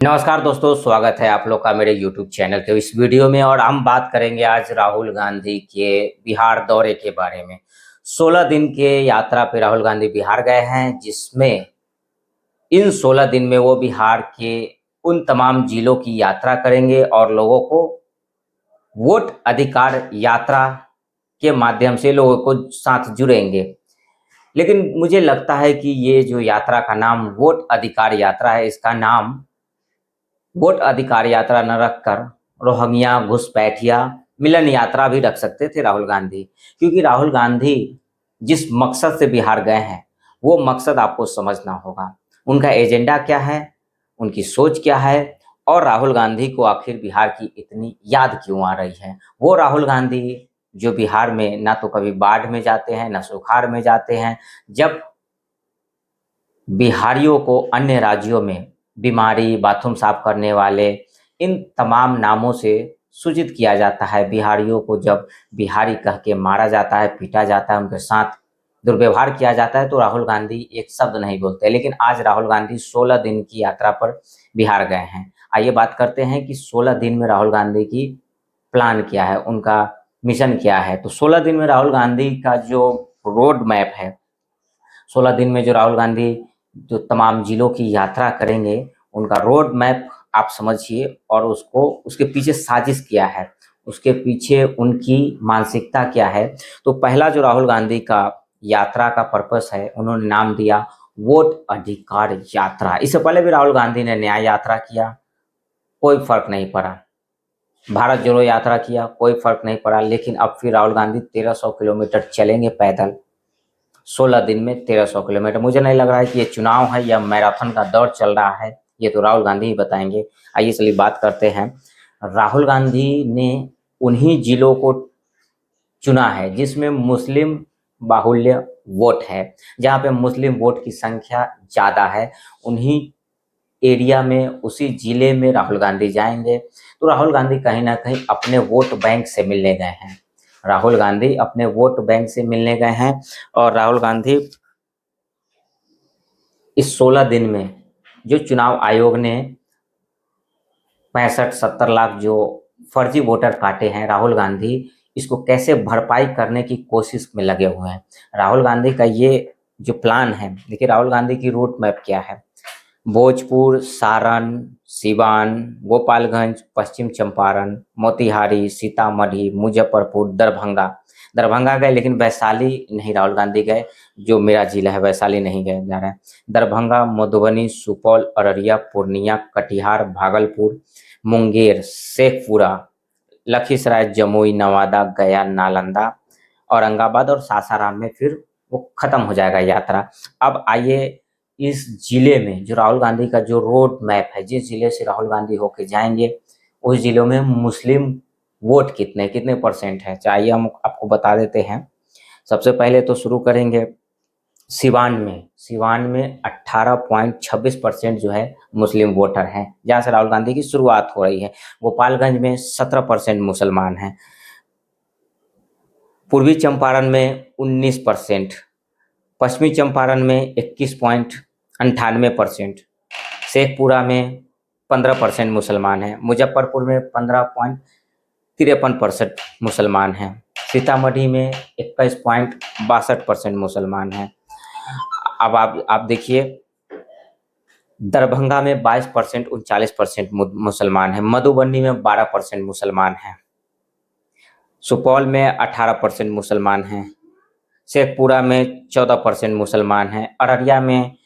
नमस्कार दोस्तों, स्वागत है आप लोग का मेरे YouTube चैनल के इस वीडियो में। और हम बात करेंगे आज राहुल गांधी के बिहार दौरे के बारे में। 16 दिन के यात्रा पे राहुल गांधी बिहार गए हैं, जिसमें इन 16 दिन में वो बिहार के उन तमाम जिलों की यात्रा करेंगे और लोगों को वोट अधिकार यात्रा के माध्यम से लोगों को साथ जुड़ेंगे। लेकिन मुझे लगता है कि ये जो यात्रा का नाम वोट अधिकार यात्रा है, इसका नाम वोट अधिकार यात्रा न रखकर रोहंग्या घुसपैठिया मिलन यात्रा भी रख सकते थे राहुल गांधी। क्योंकि राहुल गांधी जिस मकसद से बिहार गए हैं वो मकसद आपको समझना होगा। उनका एजेंडा क्या है, उनकी सोच क्या है, और राहुल गांधी को आखिर बिहार की इतनी याद क्यों आ रही है। वो राहुल गांधी जो बिहार में ना तो कभी बाढ़ में जाते हैं ना सुखाड़ में जाते हैं। जब बिहारियों को अन्य राज्यों में बीमारी, बाथरूम साफ करने वाले, इन तमाम नामों से सूचित किया जाता है। बिहारियों को जब बिहारी कह के मारा जाता है, पीटा जाता है, उनके साथ दुर्व्यवहार किया जाता है, तो राहुल गांधी एक शब्द नहीं बोलते। लेकिन आज राहुल गांधी 16 दिन की यात्रा पर बिहार गए हैं। आइए बात करते हैं कि 16 दिन में राहुल गांधी की प्लान क्या है, उनका मिशन क्या है। तो 16 दिन में राहुल गांधी का जो रोड मैप है, 16 दिन में जो राहुल गांधी जो तमाम जिलों की यात्रा करेंगे, उनका रोड मैप आप समझिए और उसको उसके पीछे साजिश क्या है, उसके पीछे उनकी मानसिकता क्या है। तो पहला जो राहुल गांधी का यात्रा का पर्पस है, उन्होंने नाम दिया वोट अधिकार यात्रा। इससे पहले भी राहुल गांधी ने न्याय यात्रा किया, कोई फर्क नहीं पड़ा। भारत जोड़ो यात्रा किया, कोई फर्क नहीं पड़ा। लेकिन अब फिर राहुल गांधी 1300 किलोमीटर चलेंगे पैदल, 16 दिन में 1300 किलोमीटर। मुझे नहीं लग रहा है कि ये चुनाव है या मैराथन का दौर चल रहा है, ये तो राहुल गांधी ही बताएंगे। आइए चलिए बात करते हैं। राहुल गांधी ने उन्हीं जिलों को चुना है जिसमें मुस्लिम बाहुल्य वोट है, जहाँ पे मुस्लिम वोट की संख्या ज़्यादा है। उन्हीं एरिया में, उसी जिले में राहुल गांधी जाएंगे। तो राहुल गांधी कहीं ना कहीं अपने वोट बैंक से मिलने गए हैं। राहुल गांधी अपने वोट बैंक से मिलने गए हैं। और राहुल गांधी इस 16 दिन में जो चुनाव आयोग ने 65-70 लाख जो फर्जी वोटर काटे हैं, राहुल गांधी इसको कैसे भरपाई करने की कोशिश में लगे हुए हैं। राहुल गांधी का ये जो प्लान है, देखिए राहुल गांधी की रूट मैप क्या है। भोजपुर, सारण, सिवान, गोपालगंज, पश्चिम चंपारण, मोतिहारी, सीतामढ़ी, मुजफ्फरपुर, दरभंगा। दरभंगा गए लेकिन वैशाली नहीं राहुल गांधी गए, जो मेरा जिला है वैशाली नहीं गए जा रहे हैं। दरभंगा, मधुबनी, सुपौल, अररिया, पूर्णिया, कटिहार, भागलपुर, मुंगेर, शेखपुरा, लखीसराय, जमुई, नवादा, गया, नालंदा, औरंगाबाद और सासाराम में फिर वो खत्म हो जाएगा यात्रा। अब आइए इस जिले में जो राहुल गांधी का जो रोड मैप है, जिस जिले से राहुल गांधी होके जाएंगे उस जिलों में मुस्लिम वोट कितने कितने परसेंट है, चाहिए हम आपको बता देते हैं। सबसे पहले तो शुरू करेंगे सिवान में। सिवान में 18.26% जो है मुस्लिम वोटर हैं, जहाँ से राहुल गांधी की शुरुआत हो रही है। गोपालगंज में 17% मुसलमान हैं। पूर्वी चंपारण में 19%, पश्चिमी चंपारण में 21.98%, शेखपुरा में 15% मुसलमान हैं, मुजफ्फरपुर में 15.53% मुसलमान हैं, सीतामढ़ी में 21.62% मुसलमान हैं। अब आप देखिए दरभंगा में 22%, 39% मुसलमान हैं, मधुबनी में 12% मुसलमान हैं, सुपौल में 18% मुसलमान हैं, शेखपुरा में 14% मुसलमान हैं, अररिया में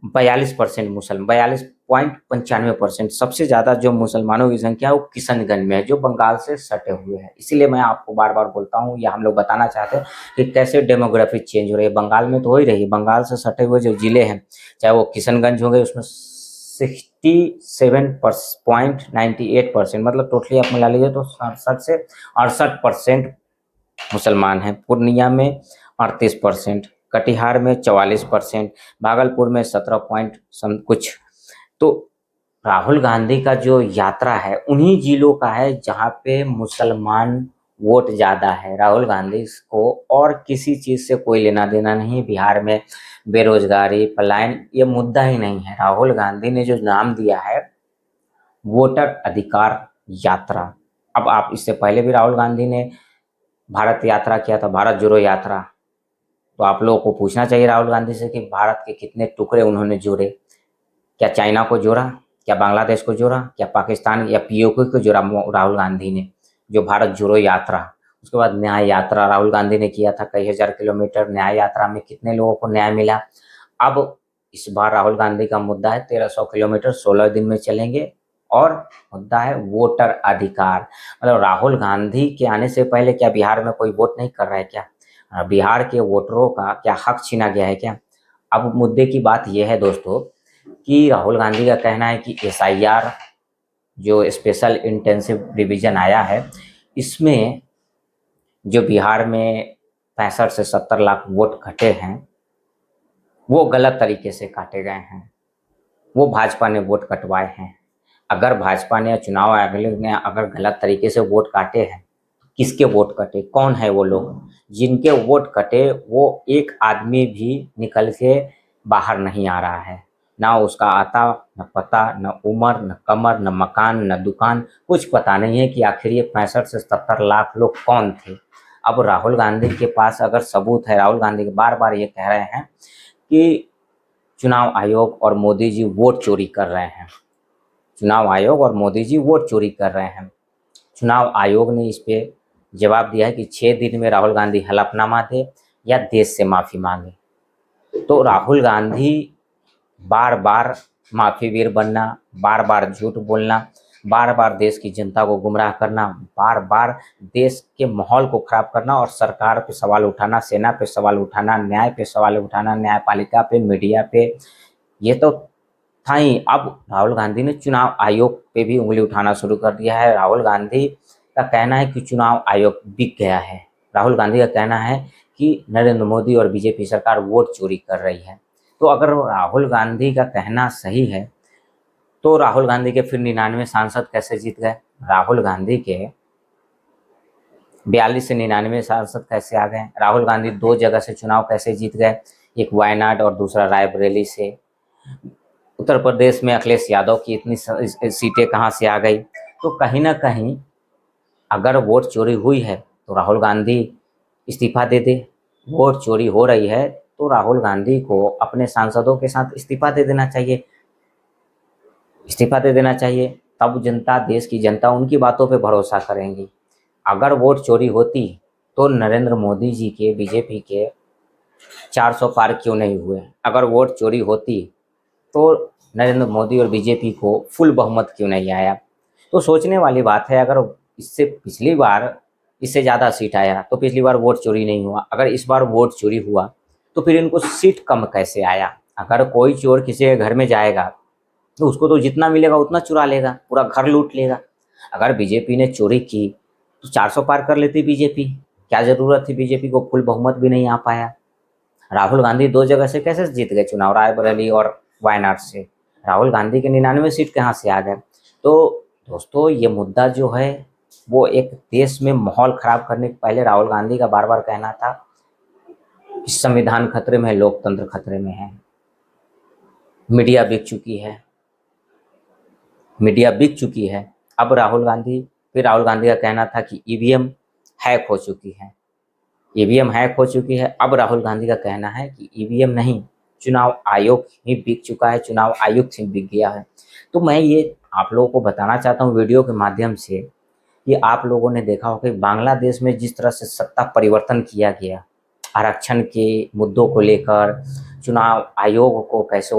42% मुसलमान, 42.95%। सबसे ज़्यादा जो मुसलमानों की संख्या है वो किशनगंज में है, जो बंगाल से सटे हुए हैं। इसीलिए मैं आपको बार बार बोलता हूँ, या हम लोग बताना चाहते हैं कि कैसे डेमोग्राफी चेंज हो रही है। बंगाल में तो हो ही रही है, बंगाल से सटे हुए जो जिले हैं, चाहे वो किशनगंज हो गए, उसमें 67.98%, मतलब टोटली आप मिला लीजिए तो 67 से 68% मुसलमान हैं। पूर्णिया में 38%, कटिहार में 44%, भागलपुर में 17 पॉइंट कुछ। तो राहुल गांधी का जो यात्रा है उन्हीं जिलों का है जहाँ पे मुसलमान वोट ज़्यादा है। राहुल गांधी को और किसी चीज़ से कोई लेना देना नहीं। बिहार में बेरोजगारी, पलायन ये मुद्दा ही नहीं है। राहुल गांधी ने जो नाम दिया है वोटर अधिकार यात्रा। अब आप इससे पहले भी राहुल गांधी ने भारत यात्रा किया था, भारत जोड़ो यात्रा। तो आप लोगों को पूछना चाहिए राहुल गांधी से कि भारत के कितने टुकड़े उन्होंने जोड़े। क्या चाइना को जोड़ा, क्या बांग्लादेश को जोड़ा, क्या पाकिस्तान या पीओके को जोड़ा राहुल गांधी ने, जो भारत जोड़ो यात्रा। उसके बाद न्याय यात्रा राहुल गांधी ने किया था, कई हजार किलोमीटर। न्याय यात्रा में कितने लोगों को न्याय मिला। अब इस बार राहुल गांधी का मुद्दा है 1300 किलोमीटर 16 दिन में चलेंगे, और मुद्दा है वोटर अधिकार। मतलब राहुल गांधी के आने से पहले क्या बिहार में कोई वोट नहीं कर रहा है क्या? बिहार के वोटरों का क्या हक छीना गया है क्या? अब मुद्दे की बात यह है दोस्तों कि राहुल गांधी का कहना है कि एसआईआर जो स्पेशल इंटेंसिव रिवीजन आया है, इसमें जो बिहार में 65 से 70 लाख वोट कटे हैं, वो गलत तरीके से काटे गए हैं। वो भाजपा ने वोट कटवाए हैं। अगर भाजपा ने, चुनाव आयोग ने अगर गलत तरीके से वोट काटे हैं, किसके वोट कटे, कौन है वो लोग जिनके वोट कटे? वो एक आदमी भी निकल के बाहर नहीं आ रहा है, ना उसका आता, न पता, न उम्र, न कमर, न मकान, न दुकान, कुछ पता नहीं है कि आखिर ये 65 से 70 लाख लोग कौन थे। अब राहुल गांधी के पास अगर सबूत है, राहुल गांधी बार बार ये कह रहे हैं कि चुनाव आयोग और मोदी जी वोट चोरी कर रहे हैं, चुनाव आयोग और मोदी जी वोट चोरी कर रहे हैं। चुनाव आयोग ने इस पे जवाब दिया है कि 6 दिन में राहुल गांधी हलफनामा दे या देश से माफ़ी मांगे। तो राहुल गांधी बार बार माफी वीर बनना, बार बार झूठ बोलना, बार बार देश की जनता को गुमराह करना, बार बार देश के माहौल को खराब करना और सरकार पे सवाल उठाना, सेना पे सवाल उठाना, न्याय पे सवाल उठाना, न्यायपालिका पे, मीडिया पे, ये तो था ही। अब राहुल गांधी ने चुनाव आयोग पे भी उंगली उठाना शुरू कर दिया है। राहुल गांधी का कहना है कि चुनाव आयोग बिक गया है। राहुल गांधी का कहना है कि नरेंद्र मोदी और बीजेपी सरकार वोट चोरी कर रही है। तो अगर राहुल गांधी का कहना सही है, तो राहुल गांधी के फिर 99 सांसद कैसे जीत गए? राहुल गांधी के 42 से 99 सांसद कैसे आ गए? राहुल गांधी 2 जगह से चुनाव कैसे जीत गए? एक वायनाड और दूसरा रायबरेली से। उत्तर प्रदेश में अखिलेश यादव की इतनी सीटें कहाँ से आ गई? तो कहीं ना कहीं अगर वोट चोरी हुई है तो राहुल गांधी इस्तीफा दे दे। वोट चोरी हो रही है तो राहुल गांधी को अपने सांसदों के साथ इस्तीफा दे देना चाहिए, इस्तीफा दे देना चाहिए। तब जनता, देश की जनता उनकी बातों पे भरोसा करेंगी। अगर वोट चोरी होती तो नरेंद्र मोदी जी के, बीजेपी के 400 पार क्यों नहीं हुए? अगर वोट चोरी होती तो नरेंद्र मोदी और बीजेपी को फुल बहुमत क्यों नहीं आया? तो सोचने वाली बात है। अगर इससे पिछली बार इससे ज़्यादा सीट आया तो पिछली बार वोट चोरी नहीं हुआ, अगर इस बार वोट चोरी हुआ तो फिर इनको सीट कम कैसे आया? अगर कोई चोर किसी के घर में जाएगा तो उसको तो जितना मिलेगा उतना चुरा लेगा, पूरा घर लूट लेगा। अगर बीजेपी ने चोरी की तो 400 पार कर लेती बीजेपी। क्या ज़रूरत थी? बीजेपी को फुल बहुमत भी नहीं आ पाया। राहुल गांधी 2 जगह से कैसे जीत गए चुनाव, रायबरेली और वायनाड से? राहुल गांधी के 99 सीट कहाँ से आ गए? तो दोस्तों, ये मुद्दा जो है वो एक देश में माहौल खराब करने के पहले राहुल गांधी का बार बार कहना था कि संविधान खतरे में है, लोकतंत्र खतरे में है। मीडिया बिक चुकी है, मीडिया बिक चुकी है। अब राहुल गांधी, फिर राहुल गांधी का कहना था कि ईवीएम हैक हो चुकी है, ईवीएम हैक हो चुकी है। अब राहुल गांधी का कहना है कि ईवीएम नहीं, चुनाव आयोग ही बिक चुका है, चुनाव आयुक्त ही बिक गया है। तो मैं ये आप लोगों को बताना चाहता हूँ वीडियो के माध्यम से कि आप लोगों ने देखा होगा कि बांग्लादेश में जिस तरह से सत्ता परिवर्तन किया गया, आरक्षण के मुद्दों को लेकर, चुनाव आयोग को कैसे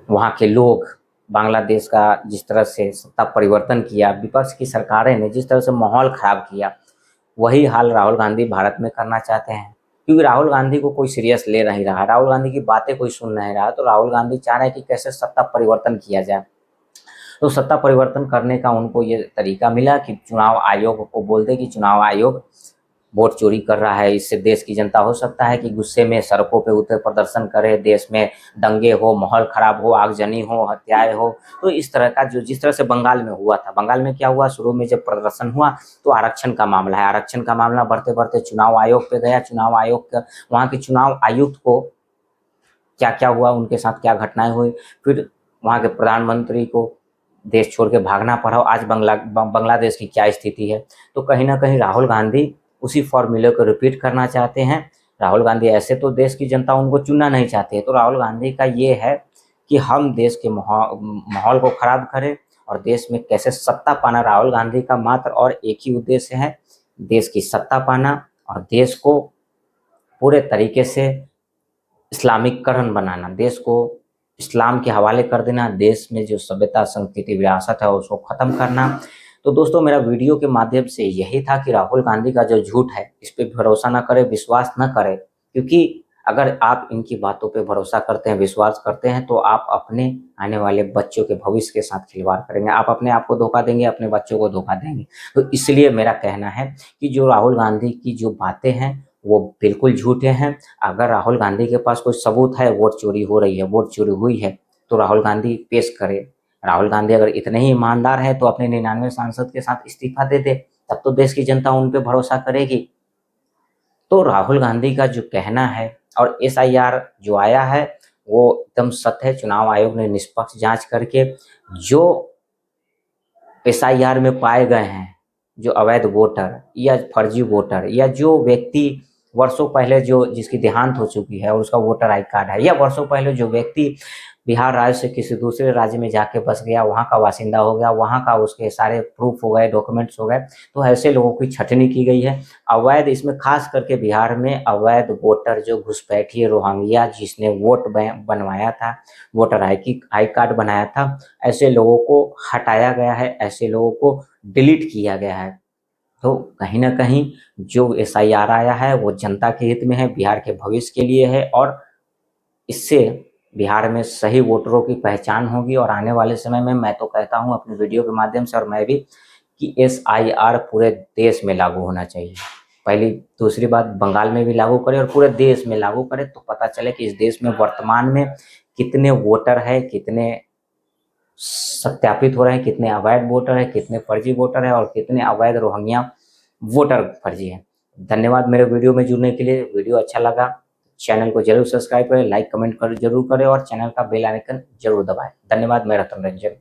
वहाँ के लोग, बांग्लादेश का जिस तरह से सत्ता परिवर्तन किया, विपक्ष की सरकारें ने जिस तरह से माहौल खराब किया, वही हाल राहुल गांधी भारत में करना चाहते हैं। क्योंकि राहुल गांधी को कोई सीरियस ले नहीं रहा, राहुल गांधी की बातें कोई सुन नहीं रहा, तो राहुल गांधी चाह रहे हैं कि कैसे सत्ता परिवर्तन किया जाए। तो सत्ता परिवर्तन करने का उनको ये तरीका मिला कि चुनाव आयोग को बोल दे कि चुनाव आयोग वोट चोरी कर रहा है। इससे देश की जनता हो सकता है कि गुस्से में सड़कों पे उतर प्रदर्शन करे, देश में दंगे हो, माहौल खराब हो, आगजनी हो, हत्याएं हो। तो इस तरह का जो जिस तरह से बंगाल में हुआ था, बंगाल में क्या हुआ, शुरू में जब प्रदर्शन हुआ तो आरक्षण का मामला है, आरक्षण का मामला बढ़ते बढ़ते चुनाव आयोग पे गया। चुनाव आयोग का, वहाँ के चुनाव आयुक्त को क्या क्या हुआ, उनके साथ क्या घटनाएं हुई, फिर वहाँ के प्रधानमंत्री को देश छोड़ के भागना पड़ा हो। आज बांग्लादेश की क्या स्थिति है। तो कहीं ना कहीं राहुल गांधी उसी फॉर्मूले को रिपीट करना चाहते हैं। राहुल गांधी ऐसे तो देश की जनता उनको चुनना नहीं चाहती है, तो राहुल गांधी का ये है कि हम देश के माहौल को खराब करें और देश में कैसे सत्ता पाना। राहुल गांधी का मात्र और एक ही उद्देश्य है, देश की सत्ता पाना और देश को पूरे तरीके से इस्लामिकरण बनाना, देश को इस्लाम के हवाले कर देना, देश में जो सभ्यता संस्कृति विरासत है उसको ख़त्म करना। तो दोस्तों मेरा वीडियो के माध्यम से यही था कि राहुल गांधी का जो झूठ है इस पर भरोसा ना करें, विश्वास न करें, क्योंकि अगर आप इनकी बातों पे भरोसा करते हैं, विश्वास करते हैं, तो आप अपने आने वाले बच्चों के भविष्य के साथ खिलवाड़ करेंगे, आप अपने आप को धोखा देंगे, अपने बच्चों को धोखा देंगे। तो इसलिए मेरा कहना है कि जो राहुल गांधी की जो बातें हैं वो बिल्कुल झूठे हैं। अगर राहुल गांधी के पास कोई सबूत है वोट चोरी हो रही है, वोट चोरी हुई है, तो राहुल गांधी पेश करे। राहुल गांधी अगर इतने ही ईमानदार है तो अपने 99 सांसद के साथ इस्तीफा दे दे, तब तो देश की जनता उन पे भरोसा करेगी। तो राहुल गांधी का जो कहना है और SIR जो आया है वो एकदम सत्य है। चुनाव आयोग ने निष्पक्ष जांच करके जो SIR में पाए गए हैं, जो अवैध वोटर या फर्जी वोटर या जो व्यक्ति वर्षों पहले जो जिसकी देहांत हो चुकी है और उसका वोटर आई कार्ड है, या वर्षों पहले जो व्यक्ति बिहार राज्य से किसी दूसरे राज्य में जाके बस गया, वहाँ का बासिंदा हो गया, वहाँ का उसके सारे प्रूफ हो गए, डॉक्यूमेंट्स हो गए, तो ऐसे लोगों की छटनी की गई है। अवैध, इसमें खास करके बिहार में अवैध वोटर जो घुसपैठिए रोहिंग्या जिसने वोट बनवाया था, वोटर आई कार्ड बनाया था, ऐसे लोगों को हटाया गया है, ऐसे लोगों को डिलीट किया गया है। तो कहीं ना कहीं जो SIR आया है वो जनता के हित में है, बिहार के भविष्य के लिए है, और इससे बिहार में सही वोटरों की पहचान होगी। और आने वाले समय में मैं तो कहता हूं अपने वीडियो के माध्यम से और मैं भी कि SIR पूरे देश में लागू होना चाहिए। पहली, दूसरी बात बंगाल में भी लागू करें और पूरे देश में लागू करें, तो पता चले कि इस देश में वर्तमान में कितने वोटर है, कितने सत्यापित हो रहे हैं, कितने अवैध वोटर है, कितने फर्जी वोटर है और कितने अवैध रोहिंग्या वोटर फर्जी है। धन्यवाद मेरे वीडियो में जुड़ने के लिए। वीडियो अच्छा लगा चैनल को जरूर सब्सक्राइब करें, लाइक कमेंट कर जरूर करें और चैनल का बेल आइकन जरूर दबाएं। धन्यवाद, मैं रतन रंजन।